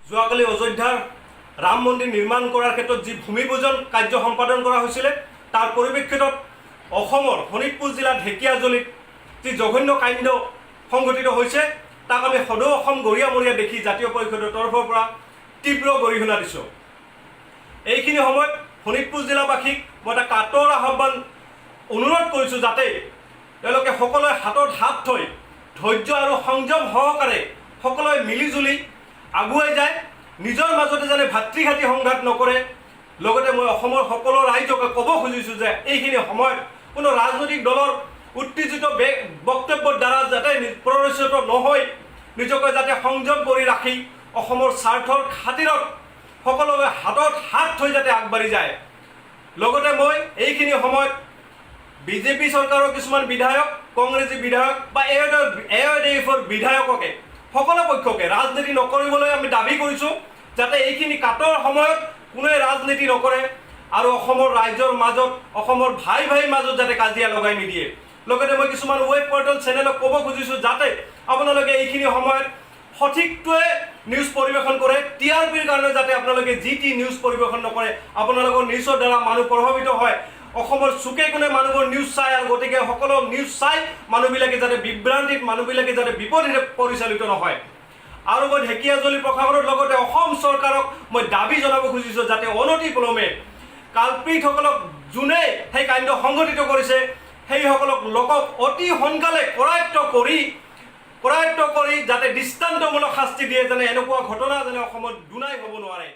যোৱাকালি অযোধ্যাৰ ৰাম মন্দিৰ নিৰ্মাণ কৰাৰ ক্ষেত্ৰত যি ভূমিপূজন কাৰ্য সম্পাদন কৰা হৈছিলে তাৰ পৰিপ্ৰেক্ষিতত অসমৰ শোণিতপুৰ জিলাৰ ঢেকিয়াজুলিত যি জঘন্য কাণ্ড সংঘটিত হৈছে তাক আমি সদৌ অসম গৰিয়ামৰীয়া দেখি জাতীয় পৰিষদৰ তৰফৰ পৰা তীব্ৰ গৰিহণা দিছোঁ। এইখিনি সময়ত শোণিতপুৰ জিলাবাসীক মই এটা কাতৰ আহ্বান অনুৰোধ কৰিছোঁ যাতে তেওঁলোকে সকলোৱে হাতত হাত থৈ ধৈৰ্য আৰু সংযম সহকাৰে সকলোৱে মিলিজুলি আগুৱাই যায়, নিজৰ মাজতে যেনে ভাতৃঘাতী সংঘাত নকৰে। লগতে মই অসমৰ সকলো ৰাইজকে ক'ব খুজিছোঁ যে এইখিনি সময়ত কোনো ৰাজনৈতিক দলৰ উত্তেজিত বক্তব্যৰ দ্বাৰা যাতে প্ৰৰোচিত নহয়, নিজকে যাতে সংযম কৰি ৰাখি অসমৰ স্বাৰ্থৰ খাতিৰত সকলোৱে হাতত হাত থৈ যাতে আগবাঢ়ি যায়। লগতে মই এইখিনি সময়ত বিজেপি চৰকাৰৰ কিছুমান বিধায়ক, কংগ্ৰেছী বিধায়ক বা AIDFৰ বিধায়ককে সকলো পক্ষকে ৰাজনীতি নকৰিবলৈ আমি দাবী কৰিছোঁ, যাতে এইখিনি কাটৰ সময়ত কোনোৱে ৰাজনীতি নকৰে আৰু অসমৰ ৰাইজৰ মাজত, অসমৰ ভাই ভাইৰ মাজত যাতে কাজিয়া লগাই নিদিয়ে। লগতে মই কিছুমান ৱেব পৰ্টেল চেনেলক ক'ব খুজিছোঁ যাতে আপোনালোকে এইখিনি সময়ত সঠিকটোৱে নিউজ পৰিৱেশন কৰে। TRPৰ কাৰণে যাতে আপোনালোকে যি টি নিউজ পৰিৱেশন নকৰে। আপোনালোকৰ নিউজৰ দ্বাৰা মানুহ প্ৰভাৱিত হয়, অসমৰ চুকে কোণে মানুহৰ নিউজ চাই, আৰু গতিকে সকলো নিউজ চাই মানুহবিলাকে যাতে বিভ্ৰান্তিত, মানুহবিলাকে যাতে বিপদে পৰিচালিত নহয়। আৰু মই ঢেকিয়াজুলি প্ৰশাসনৰ লগতে অসম চৰকাৰক মই দাবী জনাব খুজিছোঁ যাতে অনতি পলমে কালপ্ৰিতসকলক যোনে সেই কাণ্ড সংঘটিত কৰিছে সেইসকলক লোকক অতি সোনকালে কৰায়ত্ব কৰি যাতে দৃষ্টান্তমূলক শাস্তি দিয়ে, যেনে এনেকুৱা ঘটনা যেনে অসমত দুনাই হ'ব নোৱাৰে।